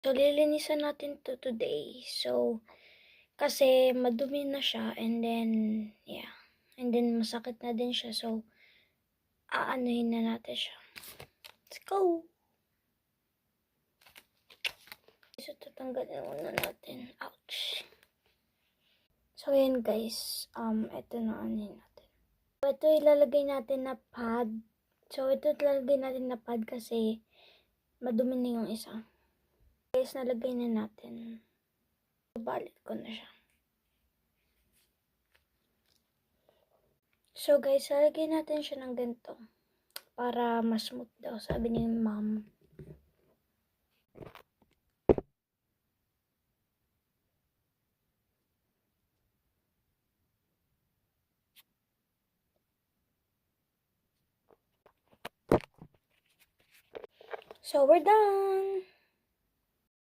So, lilinisan natin to today. So, kasi madumi na siya and then, yeah. And then, masakit na din siya. So, aanuhin na natin siya. Let's go! So, tatanggalin muna natin. Ouch! So, ayan guys. Ito na anuhin natin. So, ito ilalagay natin na pad. So, ito ilalagay natin na pad kasi madumi na yung isa. Guys, nalagay na natin. Balit ko na siya. So guys, lalagay natin siya ng ganito. Para mas smooth daw, sabi ni mom. So we're done!